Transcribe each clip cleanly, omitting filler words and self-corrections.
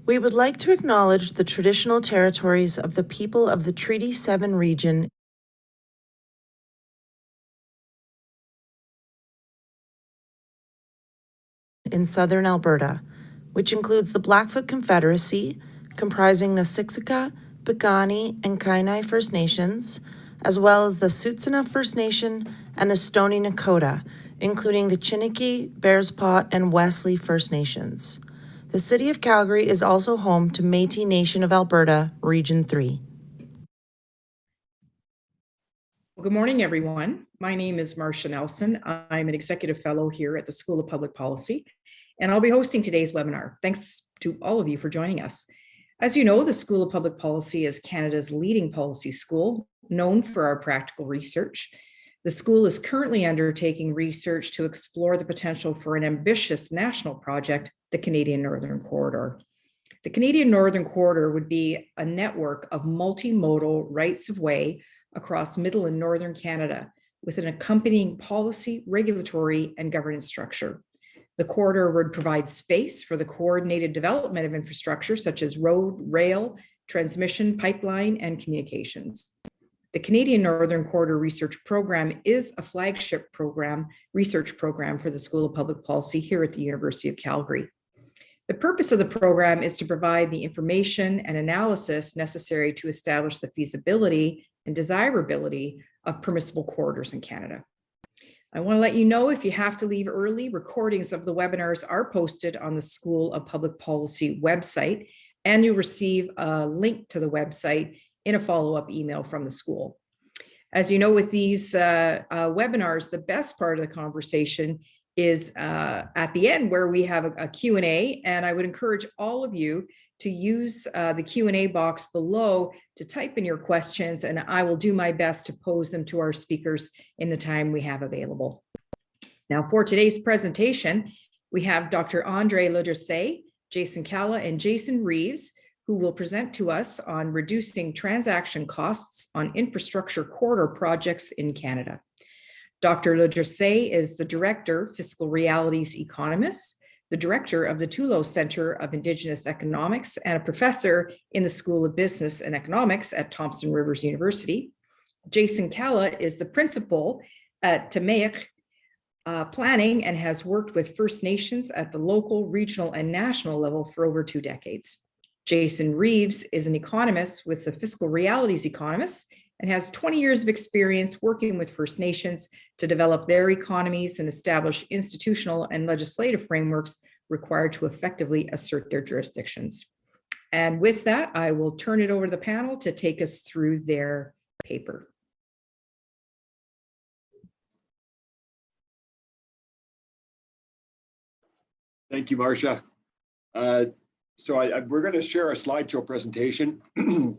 We would like to acknowledge the traditional territories of the people of the Treaty 7 region in southern Alberta, which includes the Blackfoot Confederacy, comprising the Siksika, Piikani, and Kainai First Nations, as well as the Tsuut'ina First Nation and the Stoney Nakoda, including the Chiniki, Bearspaw, and Wesley First Nations. The City of Calgary is also home to Métis Nation of Alberta, Region 3. Good morning, everyone. My name is Marcia Nelson. I'm an executive fellow here at the School of Public Policy, and I'll be hosting today's webinar. Thanks to all of you for joining us. As you know, the School of Public Policy is Canada's leading policy school, known for our practical research. The school is currently undertaking research to explore the potential for an ambitious national project, the Canadian Northern Corridor. The Canadian Northern Corridor would be a network of multimodal rights of way across middle and northern Canada, with an accompanying policy, regulatory, and governance structure. The corridor would provide space for the coordinated development of infrastructure such as road, rail, transmission, pipeline, and communications. The Canadian Northern Corridor Research Program is a flagship research program for the School of Public Policy here at the University of Calgary. The purpose of the program is to provide the information and analysis necessary to establish the feasibility and desirability of permissible corridors in Canada. I want to let you know, if you have to leave early, recordings of the webinars are posted on the School of Public Policy website, and you'll receive a link to the website in a follow-up email from the school. As you know, with these webinars, the best part of the conversation is at the end, where we have a Q&A, and I would encourage all of you to use the Q&A box below to type in your questions, and I will do my best to pose them to our speakers in the time we have available. Now, for today's presentation, we have Dr. André Le Dressay, Jason Calla, and Jason Reeves, who will present to us on reducing transaction costs on infrastructure corridor projects in Canada. Dr. Le Dressay is the Director, Fiscal Realities Economists, the Director of the Tulo Center of Indigenous Economics, and a professor in the School of Business and Economics at Thompson Rivers University. Jason Calla is the Principal at Tamayak Planning and has worked with First Nations at the local, regional, and national level for over 2 decades. Jason Reeves is an economist with the Fiscal Realities Economists and has 20 years of experience working with First Nations to develop their economies and establish institutional and legislative frameworks required to effectively assert their jurisdictions. And with that, I will turn it over to the panel to take us through their paper. Thank you, Marcia. So we're going to share a slideshow presentation and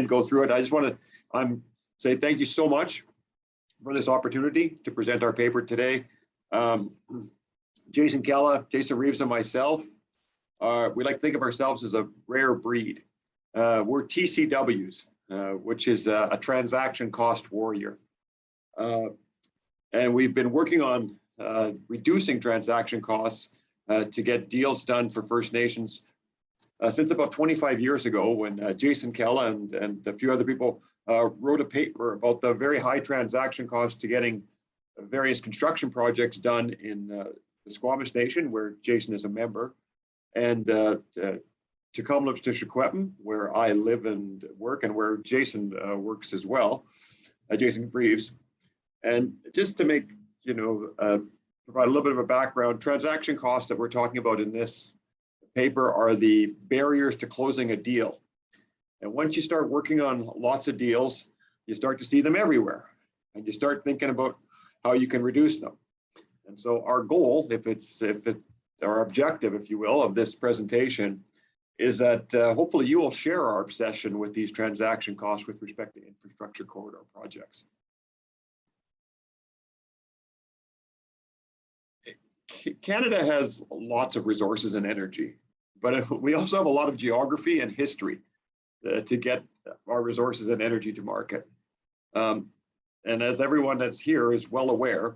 go through it. I just want to say thank you so much for this opportunity to present our paper today. Jason Calla, Jason Reeves, and myself, we like to think of ourselves as a rare breed. We're TCWs, which is a transaction cost warrior. And we've been working on reducing transaction costs to get deals done for First Nations since about 25 years ago, when Jason Calla and a few other people wrote a paper about the very high transaction cost to getting various construction projects done in the Squamish Nation, where Jason is a member, and Tecumseh to Secwepemc, where I live and work, and where Jason works as well, Jason Reeves. And just to make, provide a little bit of a background, transaction costs that we're talking about in this paper are the barriers to closing a deal. And once you start working on lots of deals, you start to see them everywhere, and you start thinking about how you can reduce them. And so our goal, our objective, if you will, of this presentation is that hopefully you will share our obsession with these transaction costs with respect to infrastructure corridor projects. Canada has lots of resources and energy, but we also have a lot of geography and history to get our resources and energy to market. And as everyone that's here is well aware,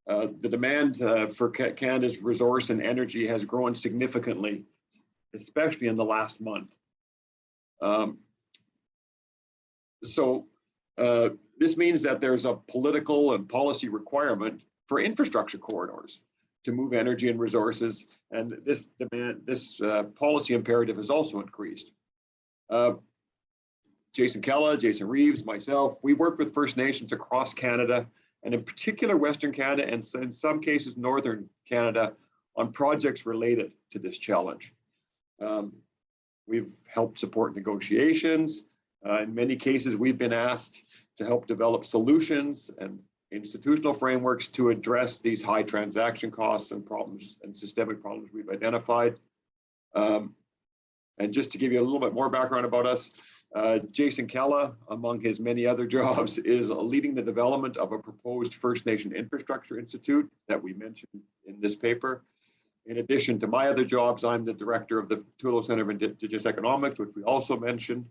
the demand for Canada's resource and energy has grown significantly especially in the last month. This means that there's a political and policy requirement for infrastructure corridors to move energy and resources, and this policy imperative has also increased. Jason Kella, Jason Reeves, myself, we work with First Nations across Canada, and in particular Western Canada, and in some cases Northern Canada, on projects related to this challenge. We've helped support negotiations. In many cases, we've been asked to help develop solutions and institutional frameworks to address these high transaction costs and problems and systemic problems we've identified. And just to give you a little bit more background about us, Jason Kella, among his many other jobs, is leading the development of a proposed First Nation Infrastructure Institute that we mentioned in this paper. In addition to my other jobs, I'm the director of the Tulo Center of Indigenous Economics, which we also mentioned.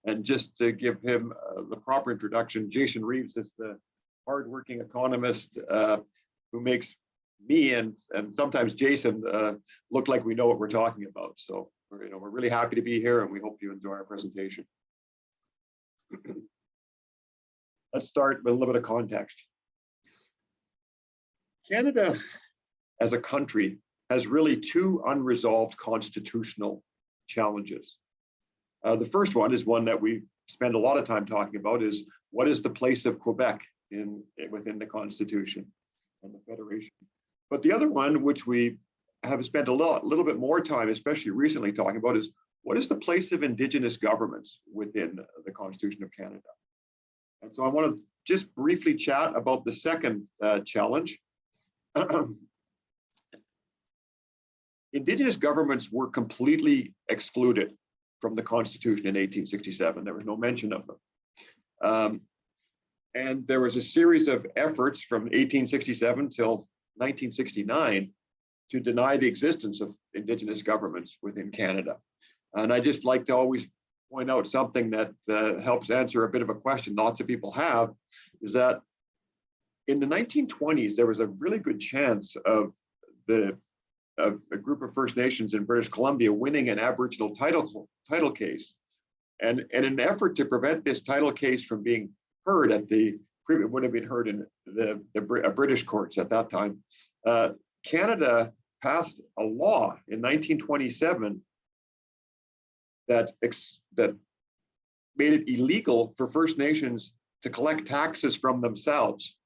And just to give him the proper introduction, Jason Reeves is the hardworking economist who makes me and sometimes Jason look like we know what we're talking about. So we're really happy to be here, and we hope you enjoy our presentation. Let's start with a little bit of context. Canada, as a country, has really two unresolved constitutional challenges. The first one is one that we spend a lot of time talking about, is what is the place of Quebec within the Constitution and the Federation. But the other one, which we have spent a little bit more time, especially recently, talking about, is what is the place of Indigenous governments within the Constitution of Canada. And so I want to just briefly chat about the second challenge. Indigenous governments were completely excluded from the Constitution in 1867. There was no mention of them. And there was a series of efforts from 1867 till 1969 to deny the existence of Indigenous governments within Canada. And I just like to always point out something that helps answer a bit of a question lots of people have, is that in the 1920s, there was a really good chance of a group of First Nations in British Columbia winning an Aboriginal title case. And in an effort to prevent this title case from being heard it would have been heard in the British courts at that time. Canada passed a law in 1927 that made it illegal for First Nations to collect taxes from themselves,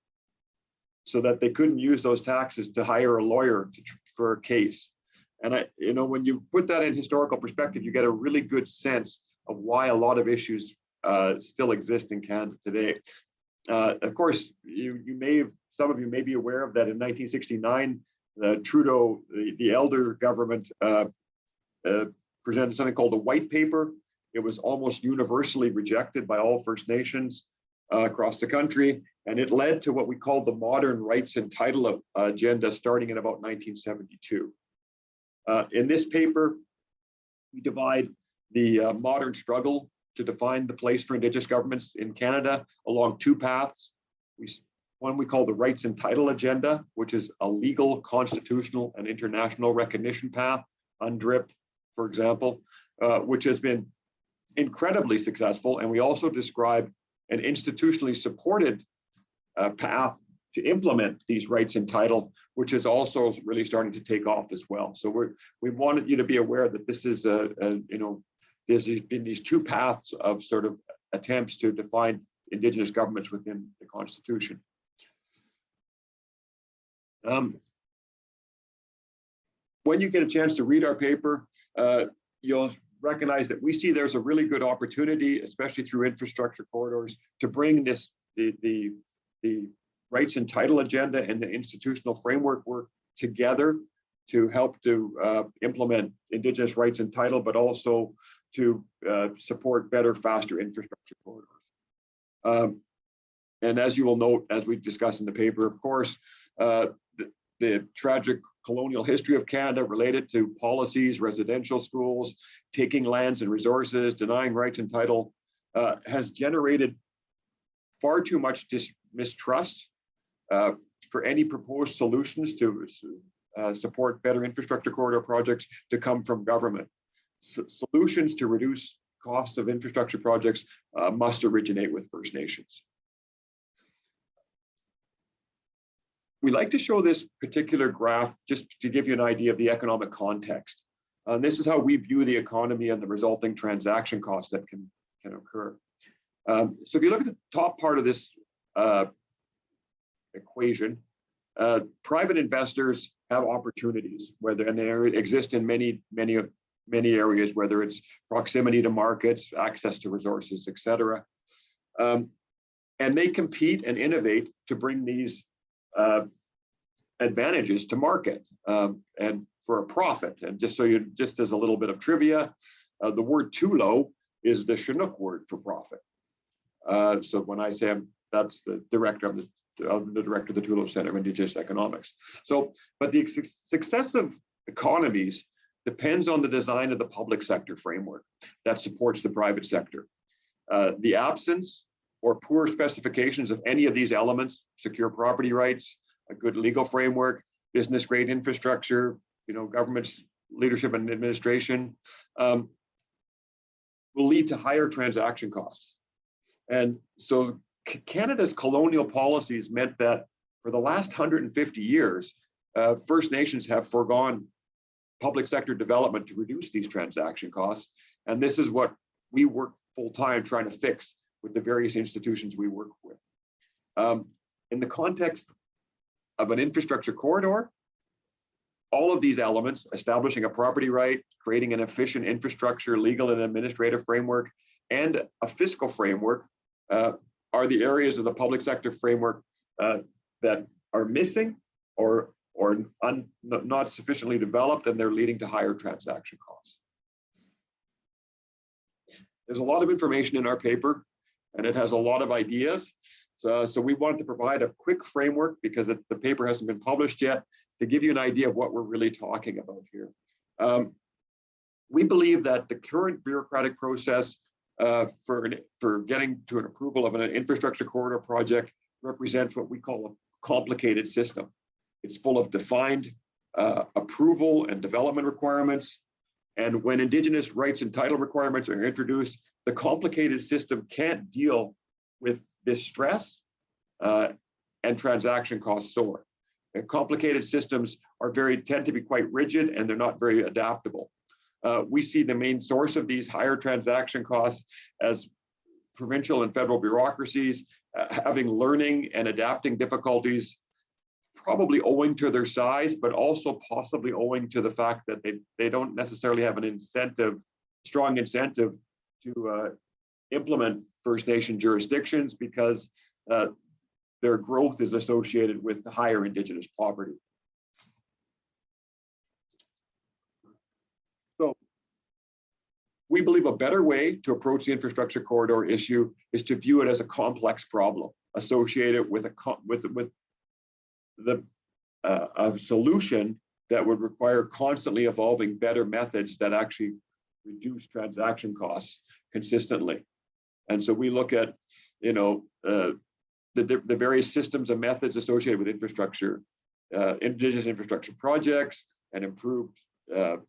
so that they couldn't use those taxes to hire a lawyer for a case. And when you put that in historical perspective, you get a really good sense of why a lot of issues still exist in Canada today. Of course, some of you may be aware of that in 1969, Trudeau, the elder government, presented something called a white paper. It was almost universally rejected by all First Nations across the country, and it led to what we call the modern rights and title agenda starting in about 1972. In this paper, we divide the modern struggle to define the place for Indigenous governments in Canada along two paths. One we call the rights and title agenda, which is a legal, constitutional, and international recognition path, UNDRIP, for example, which has been incredibly successful. And we also describe an institutionally supported path to implement these rights and title, which is also really starting to take off as well. So we wanted you to be aware that this is there's been these two paths of sort of attempts to define Indigenous governments within the Constitution. When you get a chance to read our paper, you'll recognize that we see there's a really good opportunity, especially through infrastructure corridors, to bring the rights and title agenda and the institutional framework work together to help to implement Indigenous rights and title, but also to support better, faster infrastructure corridors. And as you will note, as we discussed in the paper, of course, the tragic colonial history of Canada related to policies, residential schools, taking lands and resources, denying rights and title, has generated far too much mistrust for any proposed solutions to support better infrastructure corridor projects to come from government. solutions to reduce costs of infrastructure projects must originate with First Nations. We like to show this particular graph just to give you an idea of the economic context. This is how we view the economy and the resulting transaction costs that can occur. So if you look at the top part of this equation, private investors have opportunities, and they exist in many areas, whether it's proximity to markets, access to resources, et cetera. And they compete and innovate to bring these advantages to market and for a profit. And just as a little bit of trivia, the word Tulo is the Chinook word for profit. So when I say that's the director of the Tulo Center of Indigenous Economics. So, but the success of economies depends on the design of the public sector framework that supports the private sector. The absence or poor specifications of any of these elements, secure property rights, a good legal framework, business grade infrastructure, government's leadership and administration, will lead to higher transaction costs. And so Canada's colonial policies meant that for the last 150 years, First Nations have foregone public sector development to reduce these transaction costs. And this is what we work full time trying to fix with the various institutions we work with. In the context of an infrastructure corridor, all of these elements, establishing a property right, creating an efficient infrastructure, legal and administrative framework, and a fiscal framework are the areas of the public sector framework that are missing or not sufficiently developed, and they're leading to higher transaction costs. There's a lot of information in our paper, and it has a lot of ideas. So we wanted to provide a quick framework because the paper hasn't been published yet to give you an idea of what we're really talking about here. We believe that the current bureaucratic process for getting to an approval of an infrastructure corridor project represents what we call a complicated system. It's full of defined approval and development requirements. And when Indigenous rights and title requirements are introduced, the complicated system can't deal with this stress and transaction costs soar. And complicated systems tend to be quite rigid, and they're not very adaptable. We see the main source of these higher transaction costs as provincial and federal bureaucracies having learning and adapting difficulties, probably owing to their size, but also possibly owing to the fact that they don't necessarily have an strong incentive to implement First Nation jurisdictions because their growth is associated with higher Indigenous poverty. So we believe a better way to approach the infrastructure corridor issue is to view it as a complex problem associated with a solution that would require constantly evolving better methods that actually reduce transaction costs consistently. And so we look at, the various systems and methods associated with infrastructure, Indigenous infrastructure projects, and improved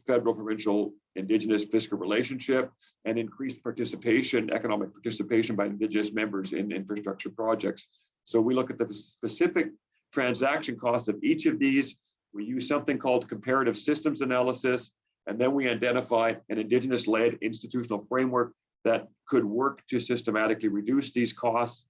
federal, provincial, Indigenous fiscal relationship, and increased participation, economic participation by Indigenous members in infrastructure projects. So we look at the specific transaction costs of each of these. We use something called comparative systems analysis, and then we identify an Indigenous-led institutional framework that could work to systematically reduce these costs.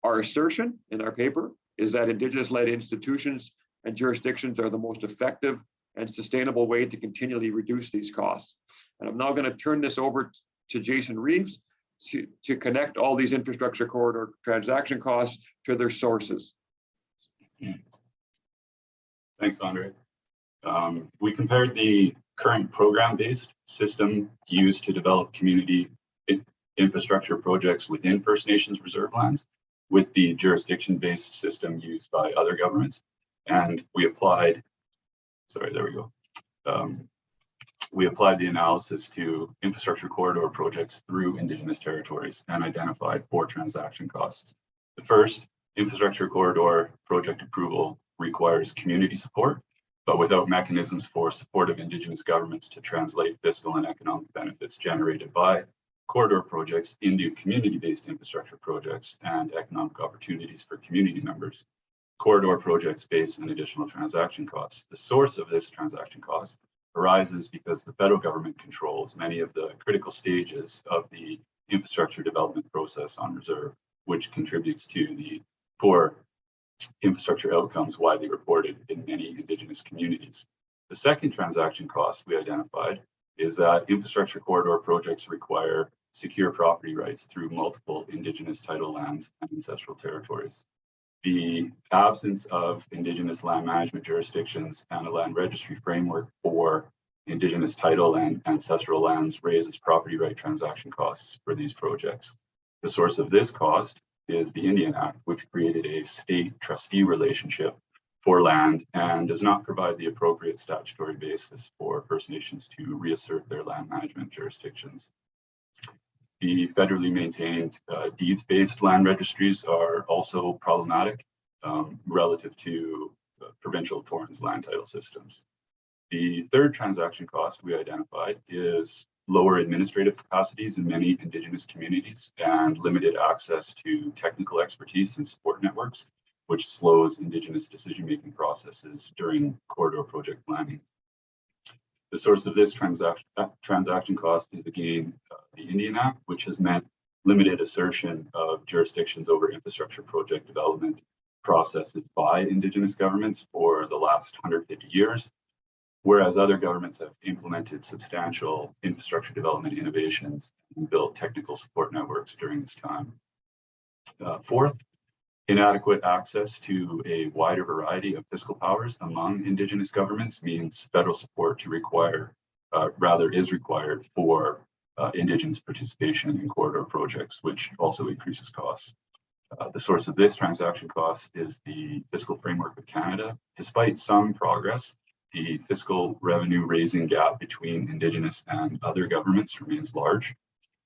Our assertion in our paper is that Indigenous-led institutions and jurisdictions are the most effective and sustainable way to continually reduce these costs. And I'm now going to turn this over to Jason Reeves to connect all these infrastructure corridor transaction costs to their sources. Thanks, Andre. We compared the current program-based system used to develop community infrastructure projects within First Nations reserve lands with the jurisdiction-based system used by other governments. And we applied, we applied the analysis to infrastructure corridor projects through Indigenous territories and identified 4 transaction costs. The first, infrastructure corridor project approval requires community support, but without mechanisms for support of Indigenous governments to translate fiscal and economic benefits generated by corridor projects into community-based infrastructure projects and economic opportunities for community members, corridor projects face an additional transaction cost. The source of this transaction cost arises because the federal government controls many of the critical stages of the infrastructure development process on reserve, which contributes to the poor infrastructure outcomes widely reported in many Indigenous communities. The second transaction cost we identified is that infrastructure corridor projects require secure property rights through multiple Indigenous title lands and ancestral territories. The absence of Indigenous land management jurisdictions and a land registry framework for Indigenous title and ancestral lands raises property right transaction costs for these projects. The source of this cost is the Indian Act, which created a state trustee relationship for land and does not provide the appropriate statutory basis for First Nations to reassert their land management jurisdictions. The federally maintained deeds-based land registries are also problematic relative to provincial Torrens land title systems. The third transaction cost we identified is lower administrative capacities in many Indigenous communities and limited access to technical expertise and support networks, which slows Indigenous decision-making processes during corridor project planning. The source of this transaction cost is again the Indian Act, which has meant limited assertion of jurisdictions over infrastructure project development processes by Indigenous governments for the last 150 years, whereas other governments have implemented substantial infrastructure development innovations and built technical support networks during this time. Fourth, inadequate access to a wider variety of fiscal powers among Indigenous governments means federal support is required for Indigenous participation in corridor projects, which also increases costs. The source of this transaction cost is the Fiscal Framework of Canada. Despite some progress, the fiscal revenue raising gap between Indigenous and other governments remains large.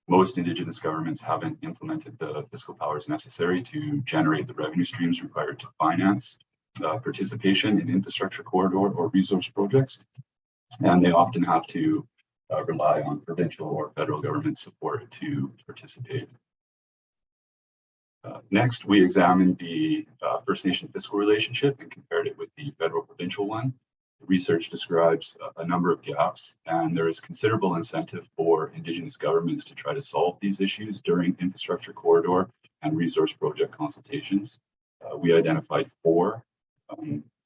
Most Indigenous governments haven't implemented the fiscal powers necessary to generate the revenue streams required to finance participation in infrastructure corridor or resource projects, and they often have to rely on provincial or federal government support to participate. Next, we examined the First Nation fiscal relationship and compared it with the federal-provincial one. The research describes a number of gaps, and there is considerable incentive for Indigenous governments to try to solve these issues during infrastructure corridor and resource project consultations. We identified four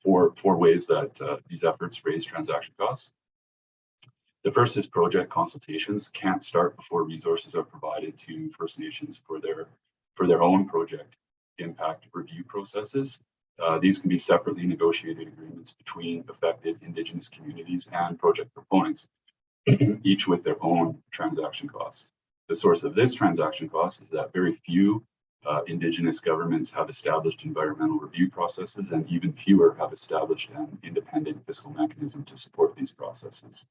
ways that these efforts raise transaction costs. The first is project consultations can't start before resources are provided to First Nations for their own project impact review processes. These can be separately negotiated agreements between affected Indigenous communities and project proponents, each with their own transaction costs. The source of this transaction cost is that very few Indigenous governments have established environmental review processes, and even fewer have established an independent fiscal mechanism to support these processes.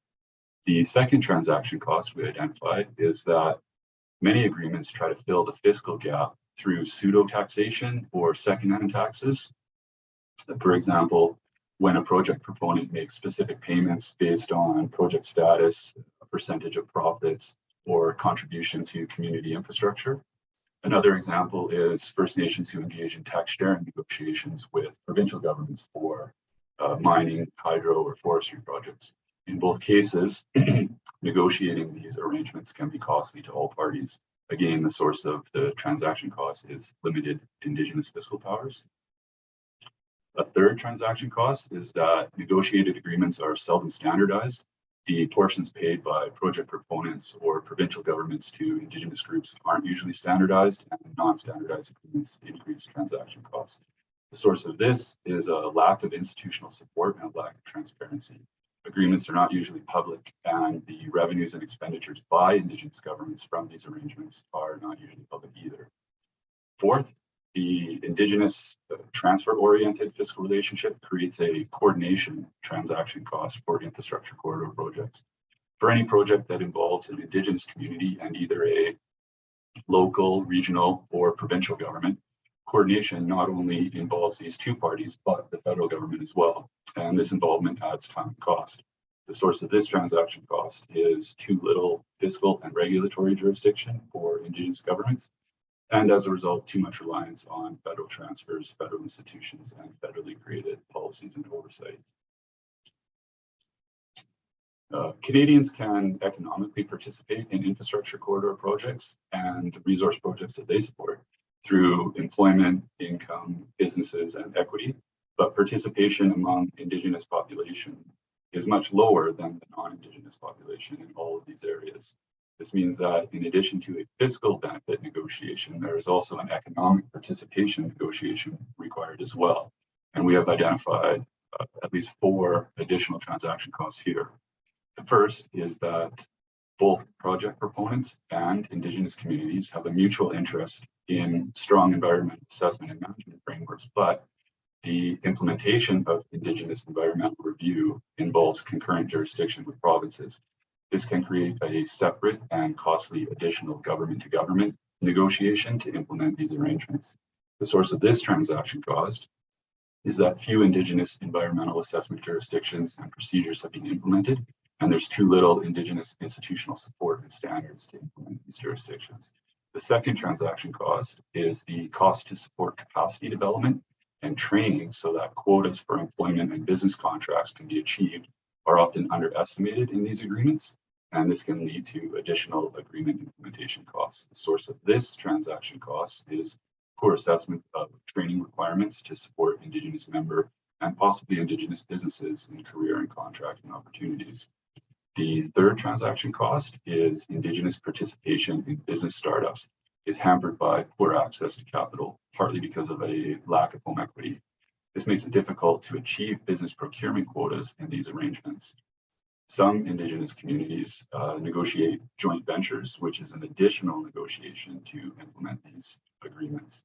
The second transaction cost we identified is that many agreements try to fill the fiscal gap through pseudo-taxation or second-hand taxes. For example, when a project proponent makes specific payments based on project status, a percentage of profits, or contribution to community infrastructure. Another example is First Nations who engage in tax sharing negotiations with provincial governments for mining, hydro, or forestry projects. In both cases, negotiating these arrangements can be costly to all parties. Again, the source of the transaction cost is limited Indigenous fiscal powers. A third transaction cost is that negotiated agreements are seldom standardized. The portions paid by project proponents or provincial governments to Indigenous groups aren't usually standardized, and non-standardized agreements increase transaction costs. The source of this is a lack of institutional support and a lack of transparency. Agreements are not usually public, and the revenues and expenditures by Indigenous governments from these arrangements are not usually public either. Fourth, the Indigenous transfer-oriented fiscal relationship creates a coordination transaction cost for infrastructure corridor projects. For any project that involves an Indigenous community and either a local, regional, or provincial government, coordination not only involves these two parties, but the federal government as well. And this involvement adds time and cost. The source of this transaction cost is too little fiscal and regulatory jurisdiction for Indigenous governments, and as a result, too much reliance on federal transfers, federal institutions, and federally created policies and oversight. Canadians can economically participate in infrastructure corridor projects and resource projects that they support through employment, income, businesses, and equity, but participation among Indigenous population is much lower than the non-Indigenous population in all of these areas. This means that in addition to a fiscal benefit negotiation, there is also an economic participation negotiation required as well. And we have identified at least 4 additional transaction costs here. The first is that both project proponents and Indigenous communities have a mutual interest in strong environmental assessment and management frameworks, but the implementation of Indigenous environmental review involves concurrent jurisdiction with provinces. This can create a separate and costly additional government-to-government negotiation to implement these arrangements. The source of this transaction cost is that few Indigenous environmental assessment jurisdictions and procedures have been implemented, and there's too little Indigenous institutional support and standards to implement these jurisdictions. The second transaction cost is the cost to support capacity development and training so that quotas for employment and business contracts can be achieved are often underestimated in these agreements, and this can lead to additional agreement implementation costs. The source of this transaction cost is poor assessment of training requirements to support Indigenous member and possibly Indigenous businesses in career and contracting opportunities. The third transaction cost is Indigenous participation in business startups is hampered by poor access to capital, partly because of a lack of home equity. This makes it difficult to achieve business procurement quotas in these arrangements. Some Indigenous communities negotiate joint ventures, which is an additional negotiation to implement these agreements.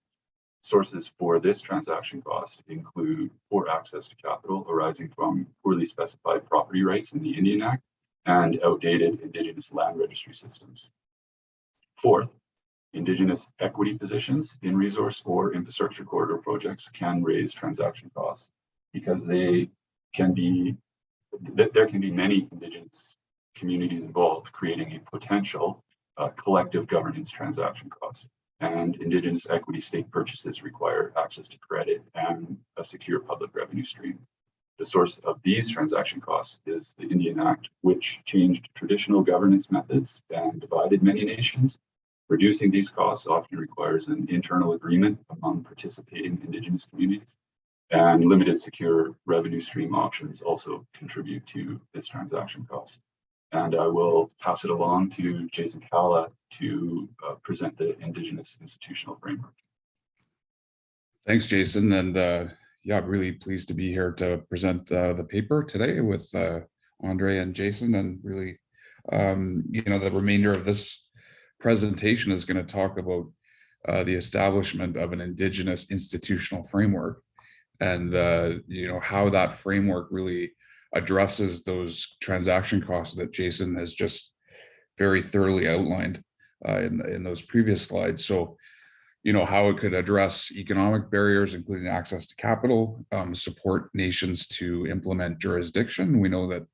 Sources for this transaction cost include poor access to capital arising from poorly specified property rights in the Indian Act and outdated Indigenous land registry systems. Fourth, Indigenous equity positions in resource or infrastructure corridor projects can raise transaction costs because there can be many Indigenous communities involved, creating a potential collective governance transaction cost. And Indigenous equity stake purchases require access to credit and a secure public revenue stream. The source of these transaction costs is the Indian Act, which changed traditional governance methods and divided many nations. Reducing these costs often requires an internal agreement among participating Indigenous communities, and limited secure revenue stream options also contribute to this transaction cost. And I will pass it along to Jason Calla to present the Indigenous institutional framework. Thanks, Jason. And yeah, really pleased to be here to present the paper today with Andre and Jason. And really, the remainder of this presentation is going to talk about the establishment of an Indigenous institutional framework and, how that framework really addresses those transaction costs that Jason has just very thoroughly outlined in those previous slides. So, how it could address economic barriers, including access to capital, support nations to implement jurisdiction. We know that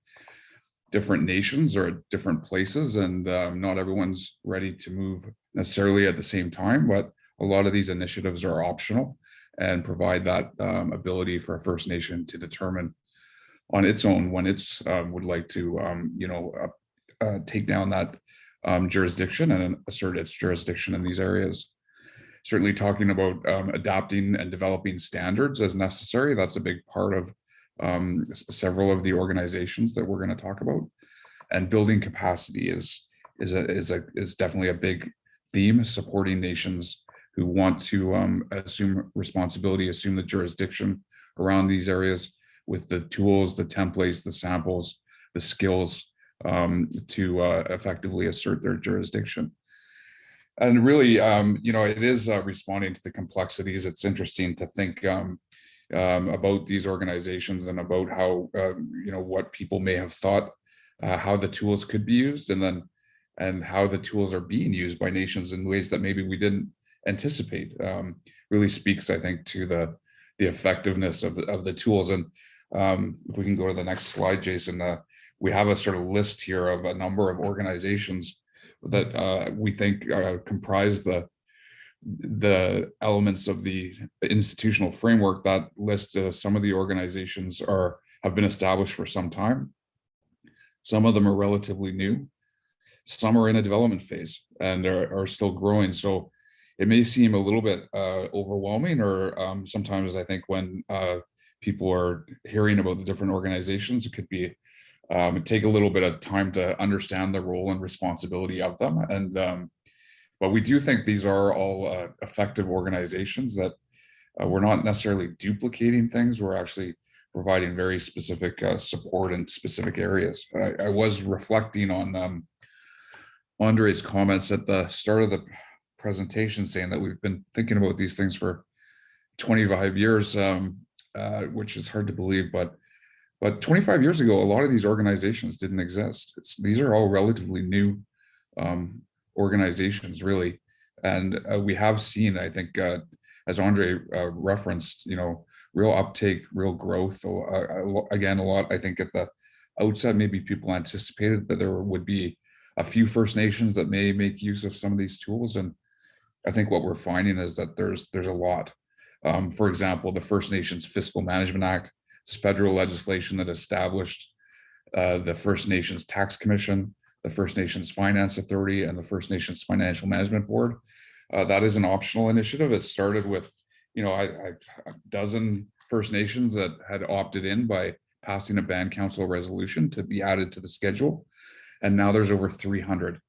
different nations are at different places and not everyone's ready to move necessarily at the same time, but a lot of these initiatives are optional and provide that ability for a First Nation to determine on its own when it's would like to, take down that jurisdiction and assert its jurisdiction in these areas. Certainly talking about adapting and developing standards as necessary. That's a big part of several of the organizations that we're going to talk about. And building capacity is definitely a big theme, supporting nations who want to assume responsibility, assume the jurisdiction around these areas with the tools, the templates, the samples, the skills to effectively assert their jurisdiction. And really, it is responding to the complexities. It's interesting to think about these organizations and about how, what people may have thought, how the tools could be used, and how the tools are being used by nations in ways that maybe we didn't anticipate really speaks, I think, to the effectiveness of the tools. And if we can go to the next slide, Jason, we have a sort of list here of a number of organizations that we think comprise the elements of the institutional framework. That list, some of the organizations have been established for some time. Some of them are relatively new. Some are in a development phase and are still growing. So it may seem a little bit overwhelming, or sometimes I think when people are hearing about the different organizations, it could be take a little bit of time to understand the role and responsibility of them. And but we do think these are all effective organizations, that we're not necessarily duplicating things. We're actually providing very specific support in specific areas. I was reflecting on Andre's comments at the start of the presentation, saying that we've been thinking about these things for 25 years, which is hard to believe, but 25 years ago, a lot of these organizations didn't exist. These are all relatively new organizations, really. And we have seen, I think, as Andre referenced, real uptake, real growth. Again, a lot, I think, at the outset, maybe people anticipated that there would be a few First Nations that may make use of some of these tools. And I think what we're finding is that there's a lot. For example, the First Nations Fiscal Management Act is federal legislation that established the First Nations Tax Commission, the First Nations Finance Authority, and the First Nations Financial Management Board. That is an optional initiative. It started with, a dozen First Nations that had opted in by passing a band council resolution to be added to the schedule. And now there's over 300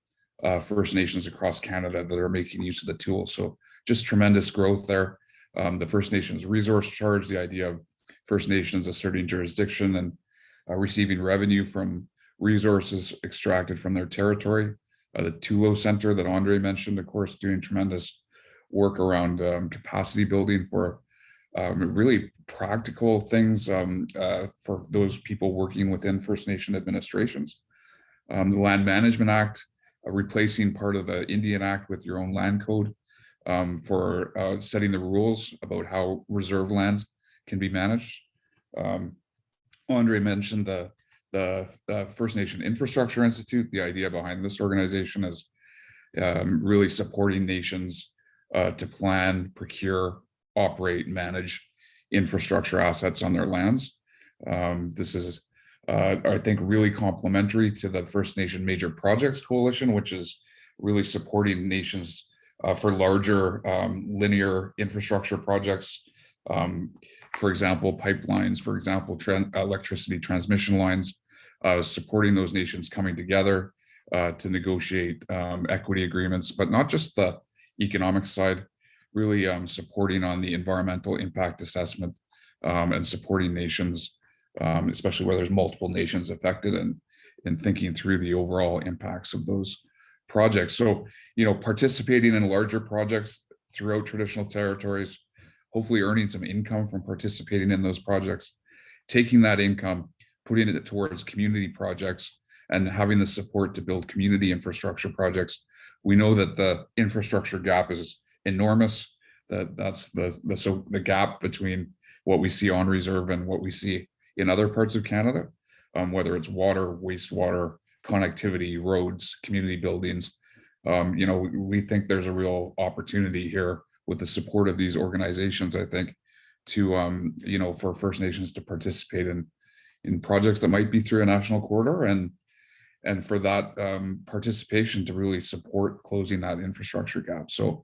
First Nations across Canada that are making use of the tool. So just tremendous growth there. The First Nations resource charge, the idea of First Nations asserting jurisdiction and receiving revenue from resources extracted from their territory. The Tulo Center that Andre mentioned, of course, doing tremendous work around capacity building for really practical things for those people working within First Nation administrations. The Land Management Act, replacing part of the Indian Act with your own land code for setting the rules about how reserve lands can be managed. Andre mentioned the First Nation Infrastructure Institute. The idea behind this organization is really supporting nations to plan, procure, operate, manage infrastructure assets on their lands. This is, I think, really complementary to the First Nation Major Projects Coalition, which is really supporting nations for larger linear infrastructure projects. For example, pipelines, for example, electricity transmission lines, supporting those nations coming together to negotiate equity agreements, but not just the economic side, really supporting on the environmental impact assessment and supporting nations, especially where there's multiple nations affected, and thinking through the overall impacts of those projects. So, participating in larger projects throughout traditional territories, hopefully earning some income from participating in those projects, taking that income, putting it towards community projects, and having the support to build community infrastructure projects. We know that the infrastructure gap is enormous. That's the gap between what we see on reserve and what we see in other parts of Canada, whether it's water, wastewater, connectivity, roads, community buildings. We think there's a real opportunity here with the support of these organizations, I think, to for First Nations to participate in projects that might be through a national corridor, and for that participation to really support closing that infrastructure gap. So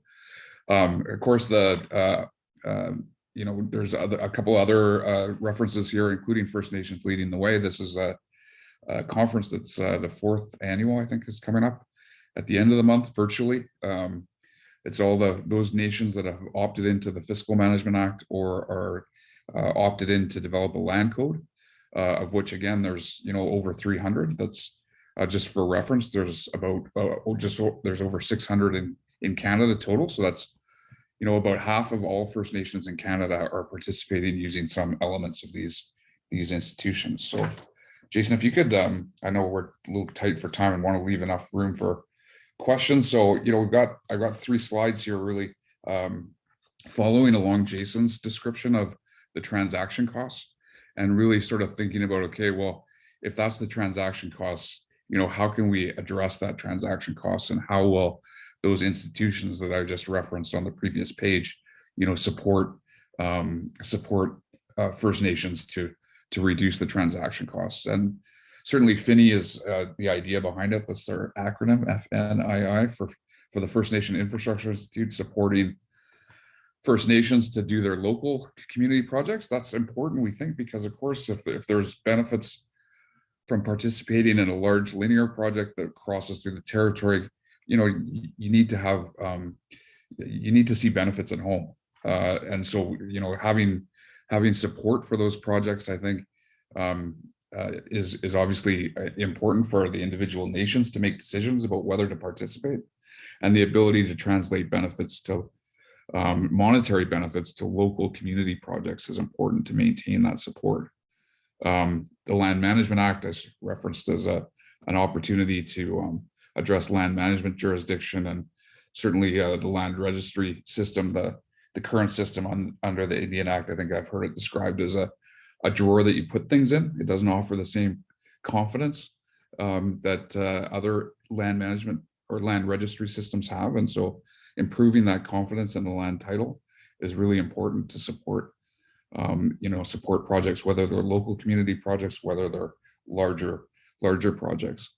of course, there's a couple other references here, including First Nations Leading the Way. This is a conference that's the fourth annual, I think, is coming up at the end of the month virtually. It's all those nations that have opted into the Fiscal Management Act or are opted in to develop a land code, of which, again, there's over 300. That's just for reference. There's about there's over 600 in Canada total. So that's about half of all First Nations in Canada are participating using some elements of these institutions. So, Jason, if you could, I know we're a little tight for time and want to leave enough room for questions. So, I've got 3 slides here really following along Jason's description of the transaction costs and really sort of thinking about, okay, well, if that's the transaction costs, how can we address that transaction costs, and how will those institutions that I just referenced on the previous page, support First Nations to reduce the transaction costs. And certainly FINI is the idea behind it. That's their acronym, FNII, for the First Nation Infrastructure Institute, supporting First Nations to do their local community projects. That's important, we think, because of course, if there's benefits from participating in a large linear project that crosses through the territory, you need to have, you need to see benefits at home. And so, having support for those projects, I think, is obviously important for the individual nations to make decisions about whether to participate, and the ability to translate benefits to monetary benefits to local community projects is important to maintain that support. The Land Management Act is referenced as an opportunity to address land management jurisdiction, and certainly the land registry system, the current system under the Indian Act, I think I've heard it described as a drawer that you put things in. It doesn't offer the same confidence that other land management or land registry systems have. And so improving that confidence in the land title is really important to support, support projects, whether they're local community projects, whether they're larger projects.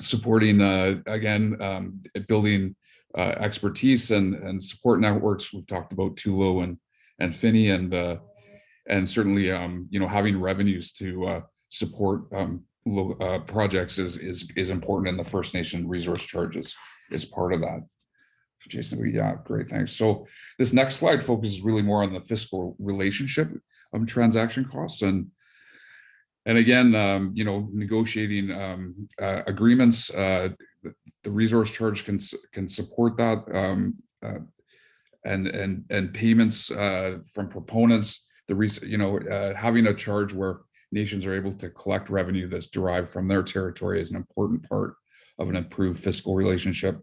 Supporting, again, building expertise and support networks. We've talked about Tulo and FINI, and certainly, having revenues to support projects is important, and the First Nation resource charges is part of that. Jason, yeah, great, thanks. So this next slide focuses really more on the fiscal relationship of transaction costs, and again, negotiating agreements. The resource charge can support that, and payments from proponents. Having a charge where nations are able to collect revenue that's derived from their territory is an important part of an improved fiscal relationship.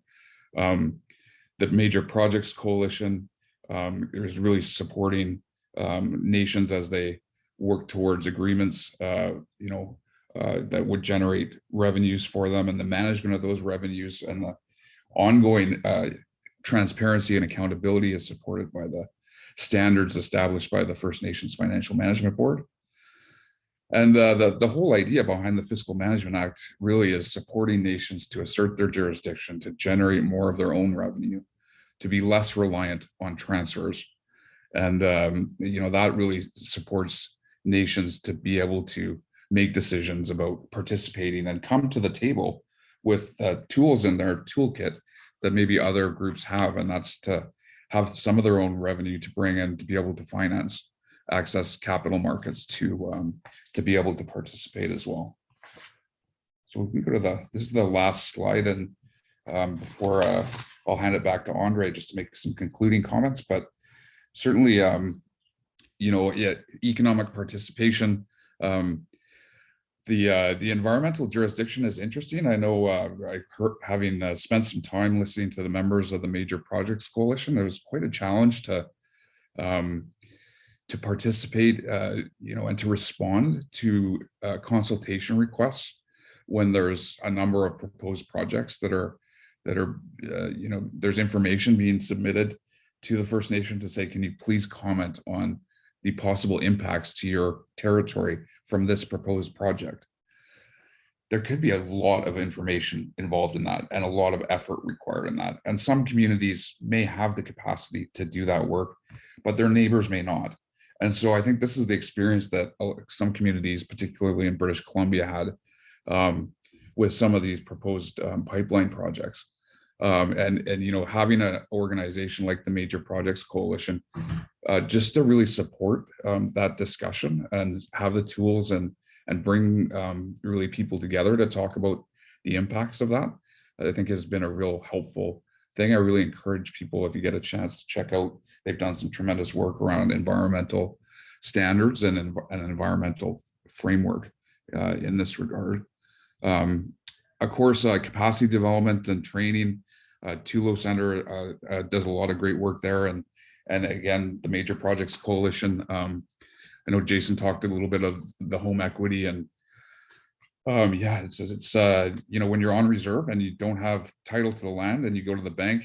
The Major Projects Coalition is really supporting nations as they work towards agreements, that would generate revenues for them, and the management of those revenues and the ongoing transparency and accountability is supported by the standards established by the First Nations Financial Management Board. And the whole idea behind the Fiscal Management Act really is supporting nations to assert their jurisdiction, to generate more of their own revenue, to be less reliant on transfers. And, that really supports nations to be able to make decisions about participating and come to the table with tools in their toolkit that maybe other groups have, and that's to have some of their own revenue to bring in to be able to access capital markets to be able to participate as well. So we can go to this is the last slide, and before I'll hand it back to Andre just to make some concluding comments, but certainly, economic participation, the environmental jurisdiction is interesting. I know, having spent some time listening to the members of the Major Projects Coalition, it was quite a challenge to participate, and to respond to consultation requests when there's a number of proposed projects that are, there's information being submitted to the First Nation to say, can you please comment on the possible impacts to your territory from this proposed project? There could be a lot of information involved in that and a lot of effort required in that. And some communities may have the capacity to do that work, but their neighbors may not. And so I think this is the experience that some communities, particularly in British Columbia, had with some of these proposed pipeline projects. And having an organization like the Major Projects Coalition, just to really support that discussion and have the tools and bring really people together to talk about the impacts of that, I think has been a real helpful thing. I really encourage people, if you get a chance, to check out. They've done some tremendous work around environmental standards and an environmental framework in this regard. Of course, capacity development and training Tulo Center does a lot of great work there, and again, the Major Projects Coalition. I know Jason talked a little bit of the home equity, and yeah, it's when you're on reserve and you don't have title to the land and you go to the bank,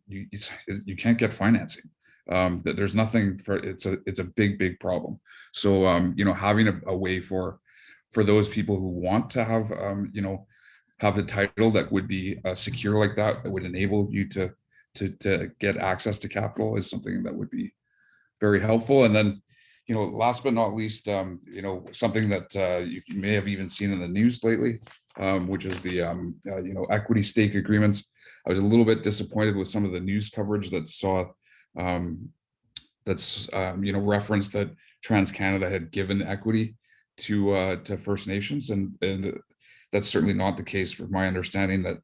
you can't get financing. There's nothing for it's a big problem. So having a way for those people who want to have have the title that would be secure like that would enable you to get access to capital is something that would be very helpful. And then last but not least, something that you may have even seen in the news lately, which is the equity stake agreements. I was a little bit disappointed with some of the news coverage that saw referenced that TransCanada had given equity to First Nations, and that's certainly not the case. From my understanding, that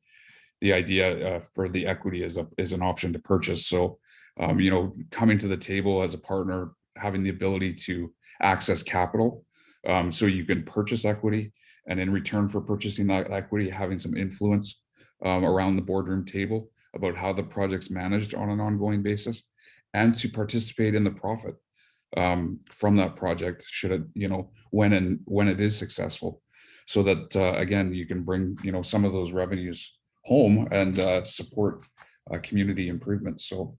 the idea for the equity is an option to purchase. So coming to the table as a partner, having the ability to access capital, so you can purchase equity, and in return for purchasing that equity, having some influence around the boardroom table about how the project's managed on an ongoing basis, and to participate in the profit from that project should it when it is successful, so that again you can bring some of those revenues home and support community improvements. So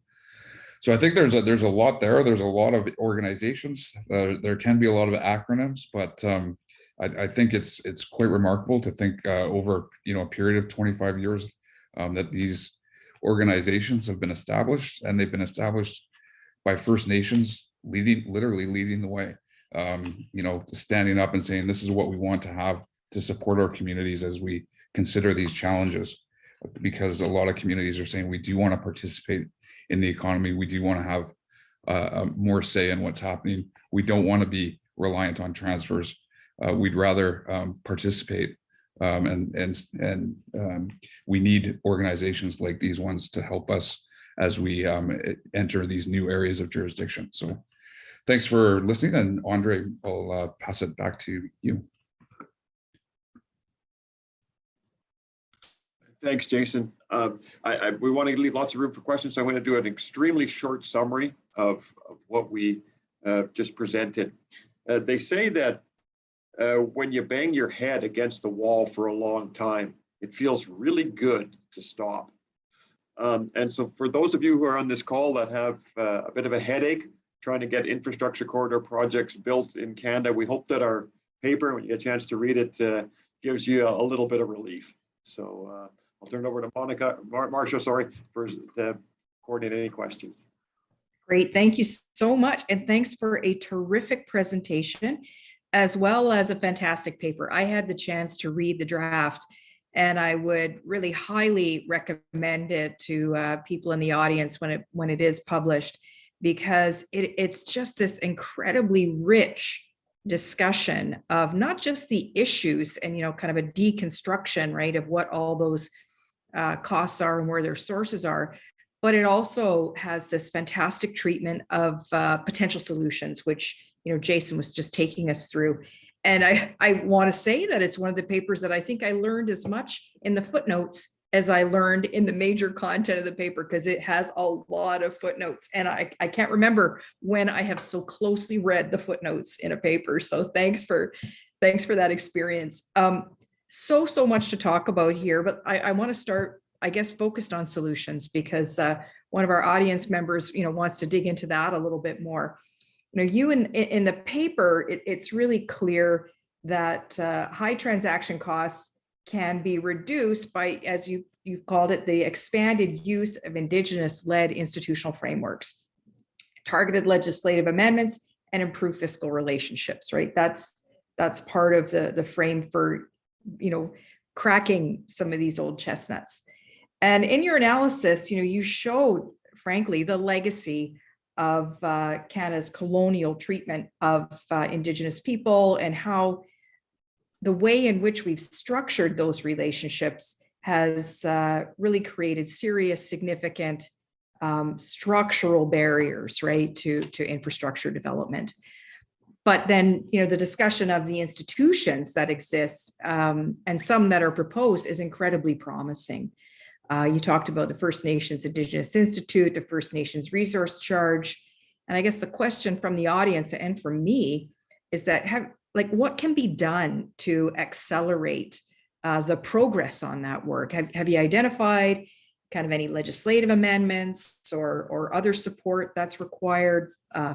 I think there's a lot there. There's a lot of organizations. There can be a lot of acronyms, but I think it's quite remarkable to think over a period of 25 years that these organizations have been established, and they've been established by First Nations literally leading the way. Standing up and saying, this is what we want to have to support our communities as we consider these challenges, because a lot of communities are saying we do want to participate in the economy. We do want to have more say in what's happening. We don't want to be reliant on transfers. We'd rather participate, and we need organizations like these ones to help us as we enter these new areas of jurisdiction. So thanks for listening, and Andre, I'll pass it back to you. Thanks, Jason. We want to leave lots of room for questions, so I'm going to do an extremely short summary of what we just presented. They say that when you bang your head against the wall for a long time, it feels really good to stop. And so for those of you who are on this call that have a bit of a headache trying to get infrastructure corridor projects built in Canada, we hope that our paper, when you get a chance to read it, gives you a little bit of relief. So I'll turn it over to Marcia, for to coordinate any questions. Great, thank you so much. And thanks for a terrific presentation, as well as a fantastic paper. I had the chance to read the draft, and I would really highly recommend it to people in the audience when it is published, because it's just this incredibly rich discussion of not just the issues and kind of a deconstruction, right, of what all those costs are and where their sources are, but it also has this fantastic treatment of potential solutions, which Jason was just taking us through. And I want to say that it's one of the papers that I think I learned as much in the footnotes as I learned in the major content of the paper, because it has a lot of footnotes, and I can't remember when I have so closely read the footnotes in a paper. So thanks for that experience. So much to talk about here, but I want to start, I guess, focused on solutions, because one of our audience members wants to dig into that a little bit more. You in the paper, it's really clear that high transaction costs can be reduced by, as you called it, the expanded use of Indigenous-led institutional frameworks, targeted legislative amendments, and improved fiscal relationships, right? That's part of the frame for, cracking some of these old chestnuts. And in your analysis, you showed, frankly, the legacy of Canada's colonial treatment of Indigenous people, and how the way in which we've structured those relationships has really created serious, significant structural barriers, right, to infrastructure development. But then, the discussion of the institutions that exist and some that are proposed is incredibly promising. You talked about the First Nations Indigenous Institute, the First Nations Resource Charge. And I guess the question from the audience and from me is that what can be done to accelerate the progress on that work? Have you identified kind of any legislative amendments or other support that's required,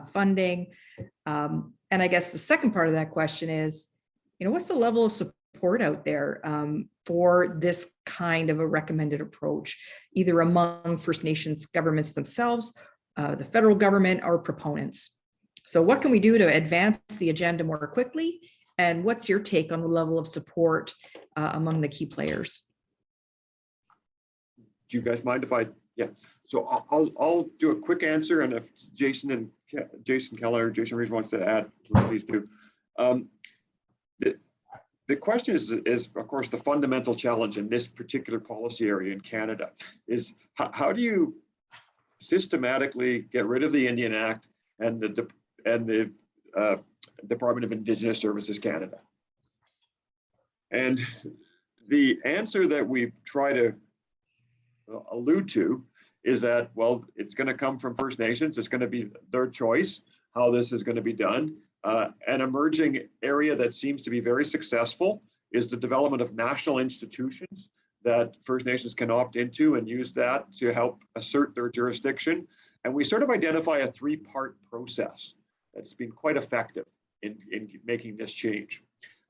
funding? And I guess the second part of that question is, what's the level of support out there for this kind of a recommended approach, either among First Nations governments themselves, the federal government, or proponents? So what can we do to advance the agenda more quickly? And what's your take on the level of support among the key players? Do you guys mind if yeah. So I'll do a quick answer, and if Jason Keller, Jason Rees wants to add, please do. The question is, of course, the fundamental challenge in this particular policy area in Canada is how do you systematically get rid of the Indian Act and the Department of Indigenous Services Canada? And the answer that we've tried to allude to is that, well, it's going to come from First Nations. It's going to be their choice how this is going to be done. An emerging area that seems to be very successful is the development of national institutions that First Nations can opt into and use that to help assert their jurisdiction. And we sort of identify a three-part process that's been quite effective in making this change.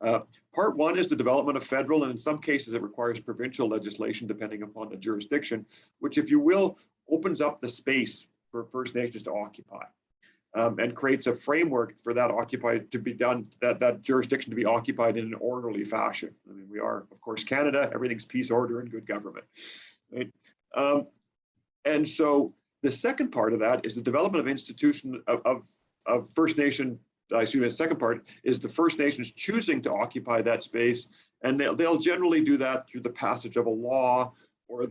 Part one is the development of federal, and in some cases it requires provincial legislation depending upon the jurisdiction, which, if you will, opens up the space for First Nations to occupy. And creates a framework for that occupied to be done, that jurisdiction to be occupied in an orderly fashion. I mean, we are, of course, Canada, everything's peace, order, and good government. Right? And so the second part of that is the development of institution of First Nation, the second part is the First Nations choosing to occupy that space. And they'll generally do that through the passage of a law or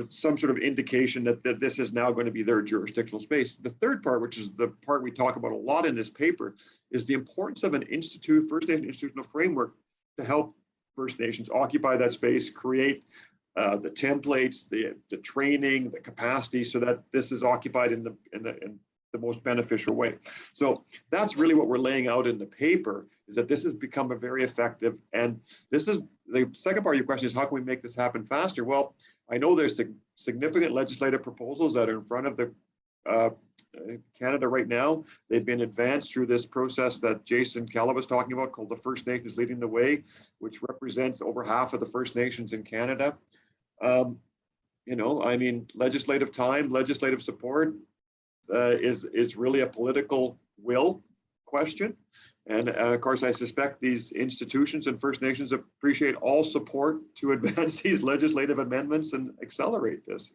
some sort of indication that this is now going to be their jurisdictional space. The third part, which is the part we talk about a lot in this paper, is the importance of an First Nation institutional framework to help First Nations occupy that space, create the templates, the training, the capacity, so that this is occupied in the most beneficial way. So that's really what we're laying out in the paper, is that this has become a very effective, and this is the second part of your question is, how can we make this happen faster? Well, I know there's significant legislative proposals that are in front of the Canada right now. They've been advanced through this process that Jason Keller was talking about, called the First Nations Leading the Way, which represents over half of the First Nations in Canada. I mean, legislative time, legislative support is really a political will question. And of course, I suspect these institutions and First Nations appreciate all support to advance these legislative amendments and accelerate this.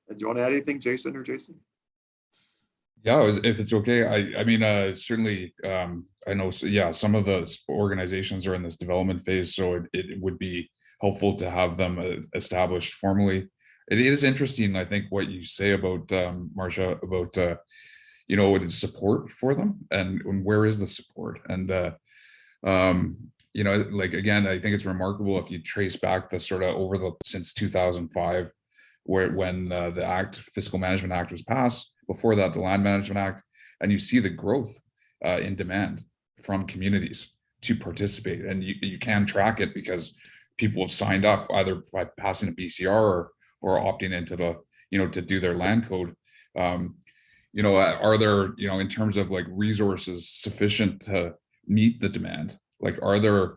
And do you want to add anything, Jason or Jason? Yeah, if it's okay. I mean, certainly, I know, yeah, some of the organizations are in this development phase, so it would be helpful to have them established formally. It is interesting, I think, what you say about, Marcia, about the support for them and where is the support. And like, again, I think it's remarkable if you trace back the sort of since 2005, when the Fiscal Management Act was passed, before that the Land Management Act, and you see the growth in demand from communities to participate, and you can track it because people have signed up either by passing a BCR or opting into the to do their land code. Are there, in terms of like resources sufficient to meet the demand? Like, are there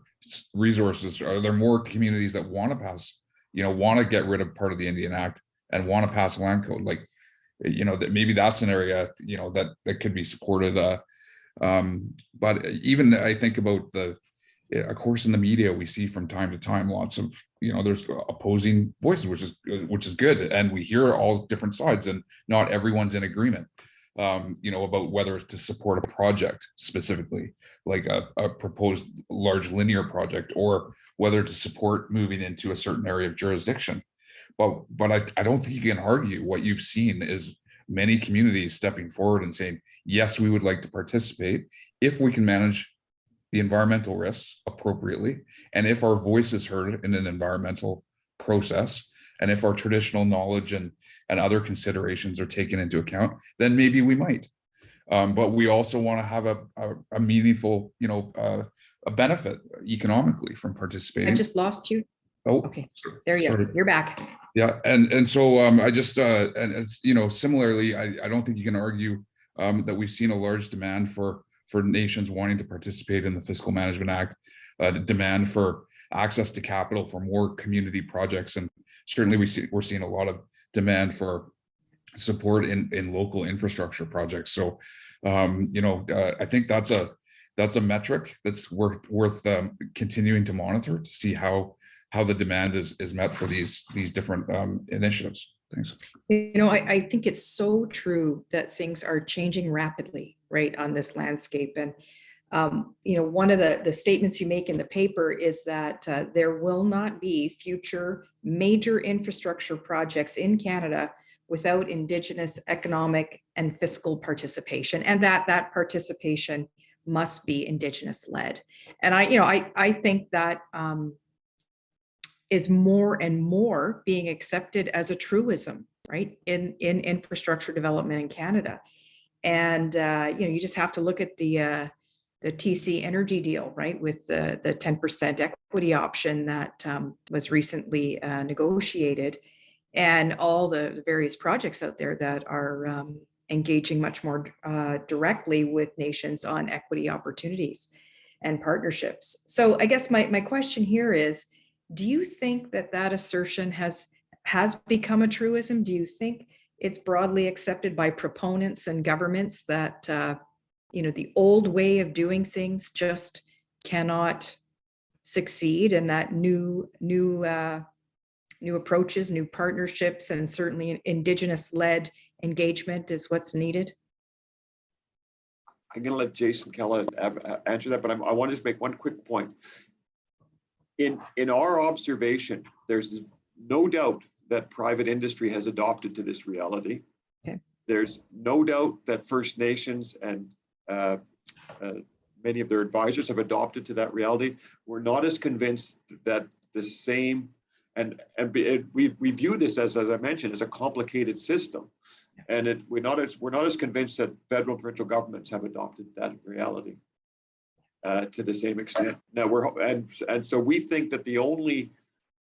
resources? Are there more communities that want to pass, want to get rid of part of the Indian Act and want to pass a land code? Like, that maybe that's an area, that could be supported. But even I think about of course, in the media, we see from time to time lots of, there's opposing voices, which is good. And we hear all different sides, and not everyone's in agreement, about whether to support a project specifically, like a proposed large linear project, or whether to support moving into a certain area of jurisdiction. But I don't think you can argue what you've seen is many communities stepping forward and saying, yes, we would like to participate if we can manage the environmental risks appropriately, and if our voice is heard in an environmental process, and if our traditional knowledge and other considerations are taken into account, then maybe we might. But we also want to have a meaningful, a benefit economically from participating. I just lost you. Oh, Okay, there you sorry. are. You're back. Yeah, and so I just and it's similarly, I don't think you can argue that we've seen a large demand for nations wanting to participate in the Fiscal Management Act, the demand for access to capital for more community projects, and certainly we're seeing a lot of demand for support in local infrastructure projects. So I think that's a metric that's worth continuing to monitor to see how the demand is met for these different initiatives. Thanks. I think it's so true that things are changing rapidly, right, on this landscape. And, one of the statements you make in the paper is that there will not be future major infrastructure projects in Canada without Indigenous economic and fiscal participation, and that participation must be Indigenous led. And I think that is more and more being accepted as a truism, right, in infrastructure development in Canada. And you just have to look at the TC Energy deal, right, with the 10% equity option that was recently negotiated, and all the various projects out there that are engaging much more directly with nations on equity opportunities and partnerships. So I guess my question here is, do you think that assertion has become a truism? Do you think it's broadly accepted by proponents and governments that the old way of doing things just cannot succeed, and that new approaches, new partnerships, and certainly Indigenous-led engagement is what's needed? I'm going to let Jason Keller answer that, but I want to just make one quick point. In our observation, there's no doubt that private industry has adopted to this reality. Okay. There's no doubt that First Nations and many of their advisors have adopted to that reality. We're not as convinced that the same, and we view this as I mentioned, as a complicated system, and we're not as convinced that federal and provincial governments have adopted that reality to the same extent. Now so we think that the only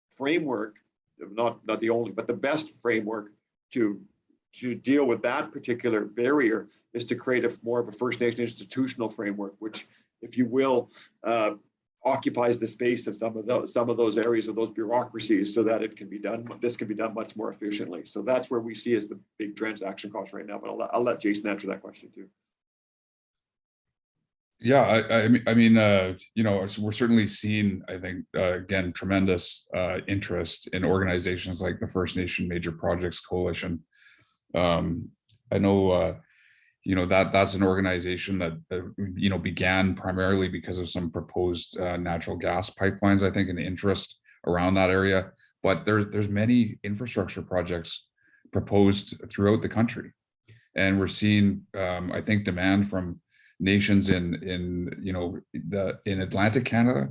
framework, not the only, but the best framework to deal with that particular barrier is to create more of a First Nation institutional framework, which, if you will, occupies the space of some of those areas of those bureaucracies, so that this can be done much more efficiently. So that's where we see as the big transaction cost right now. But I'll let Jason answer that question too. Yeah, I mean, we're certainly seeing, I think, again, tremendous interest in organizations like the First Nation Major Projects Coalition. I know, that's an organization that, began primarily because of some proposed natural gas pipelines, I think, and interest around that area. But there's many infrastructure projects proposed throughout the country, and we're seeing, I think, demand from nations in Atlantic Canada,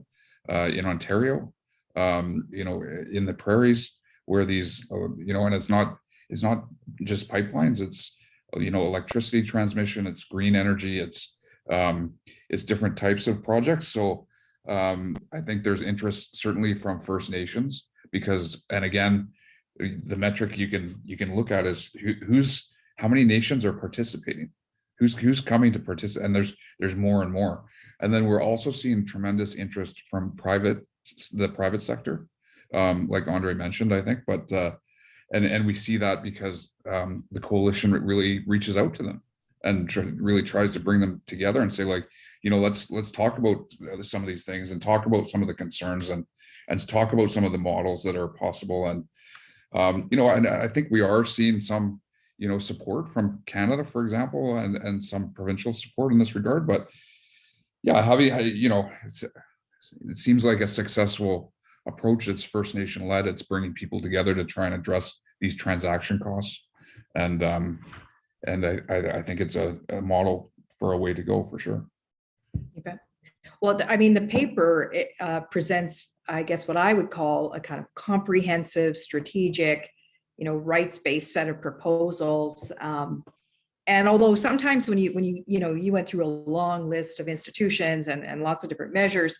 in Ontario, in the prairies, where these, and it's not just pipelines, it's electricity transmission, it's green energy, it's different types of projects. So I think there's interest certainly from First Nations, because, and again, the metric you can look at is how many nations are participating. Who's coming to participate, and there's more and more. And then we're also seeing tremendous interest from the private sector, like Andre mentioned, I think. But and we see that because the coalition really reaches out to them and really tries to bring them together and say, like, let's talk about some of these things, and talk about some of the concerns, and talk about some of the models that are possible. And and I think we are seeing some support from Canada, for example, and some provincial support in this regard. But yeah, it seems like a successful approach. It's First Nation led. It's bringing people together to try and address these transaction costs. And I think it's a model for a way to go, for sure. You bet. Well, the paper presents I guess, what I would call a kind of comprehensive, strategic, rights-based set of proposals. And although sometimes when you went through a long list of institutions and lots of different measures,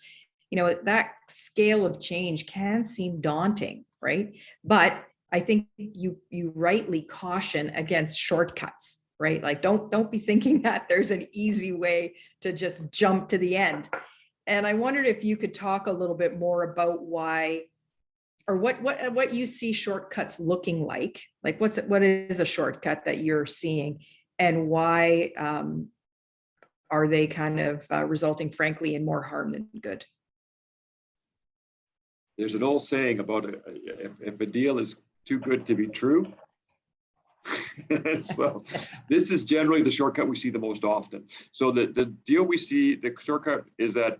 that scale of change can seem daunting, right? But I think you rightly caution against shortcuts, right? Like don't be thinking that there's an easy way to just jump to the end. And I wondered if you could talk a little bit more about why, or what you see shortcuts looking like what is a shortcut that you're seeing, and why are they kind of resulting, frankly, in more harm than good? There's an old saying about if a deal is too good to be true. So this is generally the shortcut we see the most often. So the deal we see, the shortcut is that,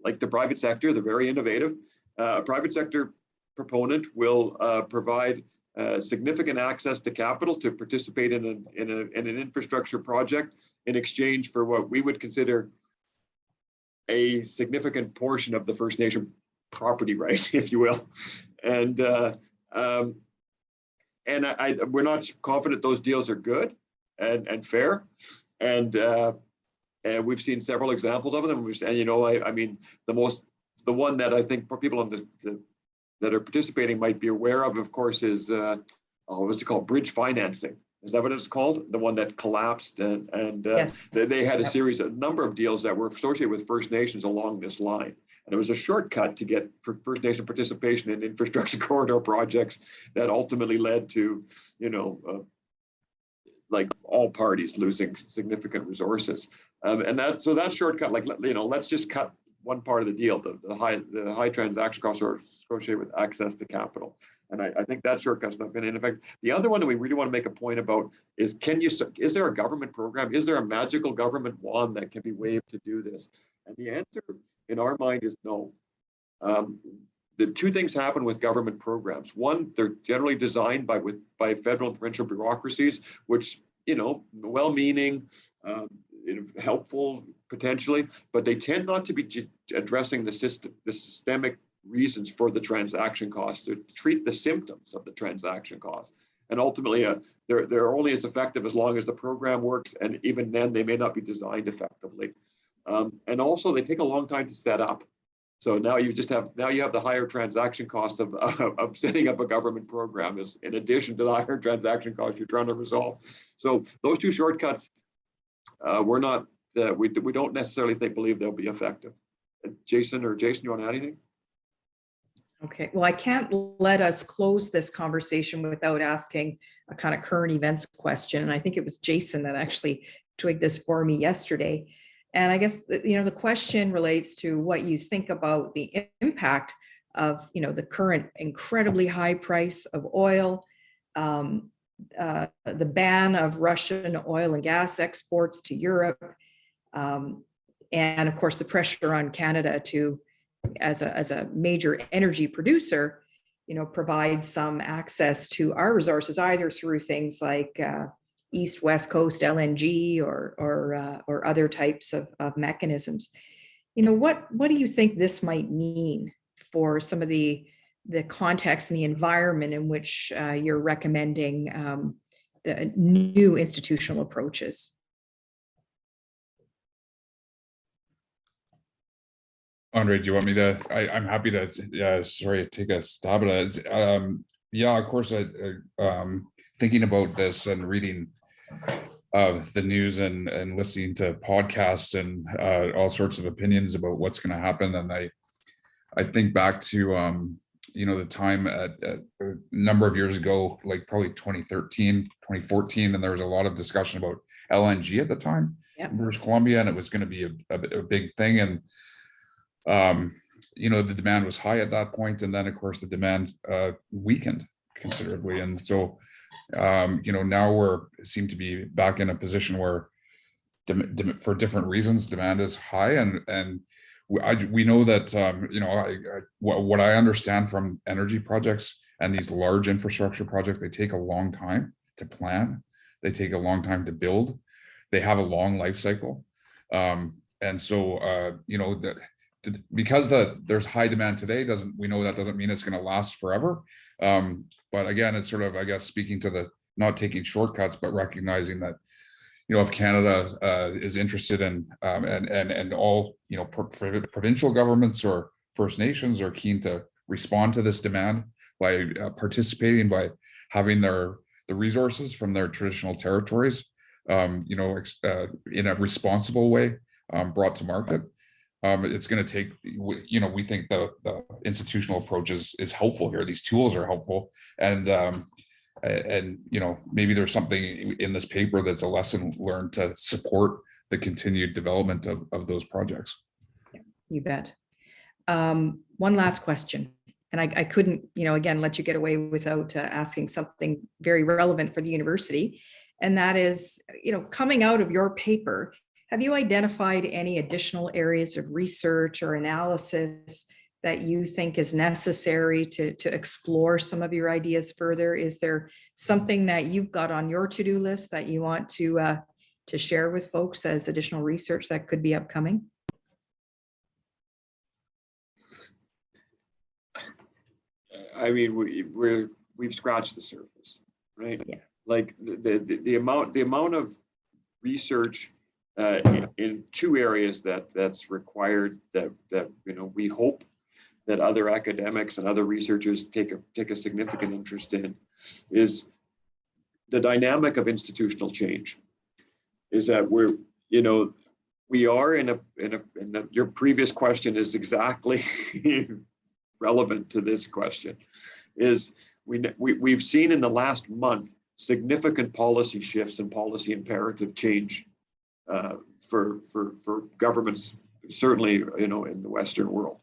like the private sector, they're very innovative. A private sector proponent will provide significant access to capital to participate in an infrastructure project in exchange for what we would consider a significant portion of the First Nation property right, if you will. And we're not confident those deals are good and fair. And we've seen several examples of them. And I mean, the one that I think people that are participating might be aware of course, is what's it called? Bridge financing. Is that what it's called? The one that collapsed, and yes. They had a number of deals that were associated with First Nations along this line. And it was a shortcut to get First Nation participation in infrastructure corridor projects that ultimately led to, like all parties losing significant resources. And that shortcut, let's just cut one part of the deal, the high transaction costs are associated with access to capital. And I think that shortcut's not been in effect. The other one that we really want to make a point about is, is there a government program? Is there a magical government wand that can be waved to do this? And the answer in our mind is no. The two things happen with government programs. One, they're generally designed by federal and provincial bureaucracies, which, well-meaning, helpful potentially, but they tend not to be addressing the systemic reasons for the transaction costs, to treat the symptoms of the transaction costs. And ultimately, they're only as effective as long as the program works, and even then, they may not be designed effectively. And also, they take a long time to set up. So now you have the higher transaction costs of setting up a government program, is in addition to the higher transaction costs you're trying to resolve. So those two shortcuts, we don't necessarily believe they'll be effective. Jason, you want to add anything? Okay, well, I can't let us close this conversation without asking a kind of current events question. And I think it was Jason that actually twigged this for me yesterday. And I guess, the question relates to what you think about the impact of, the current incredibly high price of oil, the ban of Russian oil and gas exports to Europe, and of course, the pressure on Canada to, as a major energy producer, provide some access to our resources, either through things like East-West Coast LNG or other types of mechanisms. What do you think this might mean for some of the context and the environment in which you're recommending the new institutional approaches? Andre, do you want me to? I'm happy to. Take a stab at it. Yeah, of course. Thinking about this and reading the news and listening to podcasts and all sorts of opinions about what's going to happen, and I think back to the time at a number of years ago, like probably 2013, 2014, and there was a lot of discussion about LNG at the time in British Columbia, and it was going to be a big thing, and the demand was high at that point, and then of course the demand weakened considerably, and so now seem to be back in a position where for different reasons demand is high, and we know that what I understand from energy projects and these large infrastructure projects, they take a long time to plan, they take a long time to build, they have a long life cycle, and so because there's high demand today, we know that doesn't mean it's going to last forever. But again, it's sort of, I guess, speaking to the not taking shortcuts, but recognizing that, if Canada is interested in, and all, provincial governments or First Nations are keen to respond to this demand by participating, by having the resources from their traditional territories, in a responsible way, brought to market. It's going to take, we think the institutional approach is helpful here. These tools are helpful, and maybe there's something in this paper that's a lesson learned to support the continued development of those projects. You bet. One last question, and I couldn't, again, let you get away without asking something very relevant for the university, and that is, coming out of your paper, have you identified any additional areas of research or analysis that you think is necessary to explore some of your ideas further? Is there something that you've got on your to-do list that you want to share with folks as additional research that could be upcoming? I mean, we've scratched the surface, right? Yeah. Like the amount of research in two areas that's required, that we hope that other academics and other researchers take a significant interest in, is the dynamic of institutional change. Is that we are in a your previous question is exactly relevant to this question. Is we've seen in the last month significant policy shifts and policy imperative change for governments, certainly in the Western world.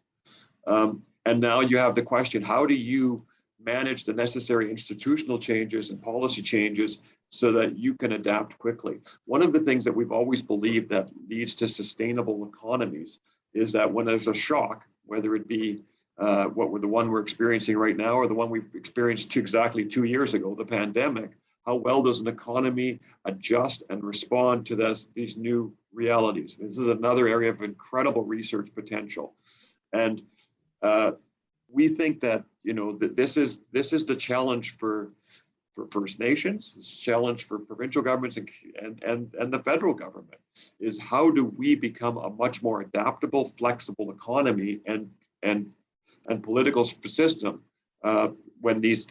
And now you have the question: how do you manage the necessary institutional changes and policy changes so that you can adapt quickly? One of the things that we've always believed that leads to sustainable economies is that when there's a shock, whether it be the one we're experiencing right now or the one we experienced exactly 2 years ago, the pandemic, how well does an economy adjust and respond to these new realities? This is another area of incredible research potential. And we think that that this is the challenge for First Nations, it's a challenge for provincial governments and the federal government, is how do we become a much more adaptable, flexible economy and political system when these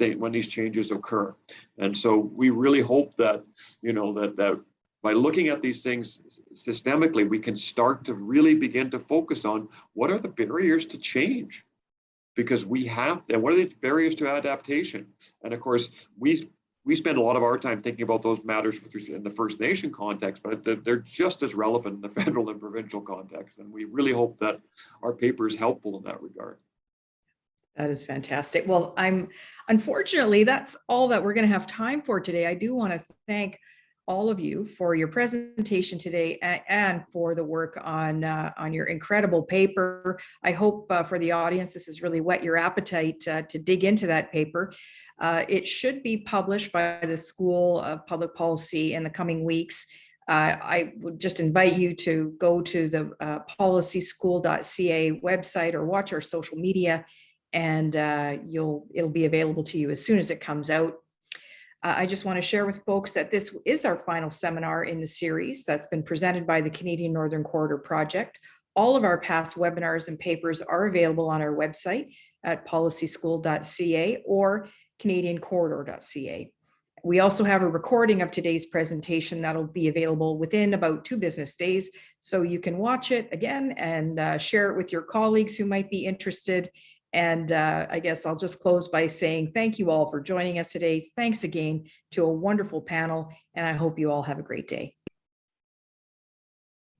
changes occur. And so we really hope that that by looking at these things systemically, we can start to really begin to focus on what are the barriers to change, because and what are the barriers to adaptation? And of course, we spend a lot of our time thinking about those matters in the First Nation context, but they're just as relevant in the federal and provincial context. And we really hope that our paper is helpful in that regard. That is fantastic. Well, unfortunately, that's all that we're going to have time for today. I do want to thank all of you for your presentation today and for the work on your incredible paper. I hope for the audience, this has really whet your appetite to dig into that paper. It should be published by the School of Public Policy in the coming weeks. I would just invite you to go to the policyschool.ca website or watch our social media, and it'll be available to you as soon as it comes out. I just want to share with folks that this is our final seminar in the series that's been presented by the Canadian Northern Corridor Project. All of our past webinars and papers are available on our website at policyschool.ca or canadiancorridor.ca. We also have a recording of today's presentation that'll be available within about 2 business days, so you can watch it again and share it with your colleagues who might be interested. And I guess I'll just close by saying thank you all for joining us today. Thanks again to a wonderful panel, and I hope you all have a great day.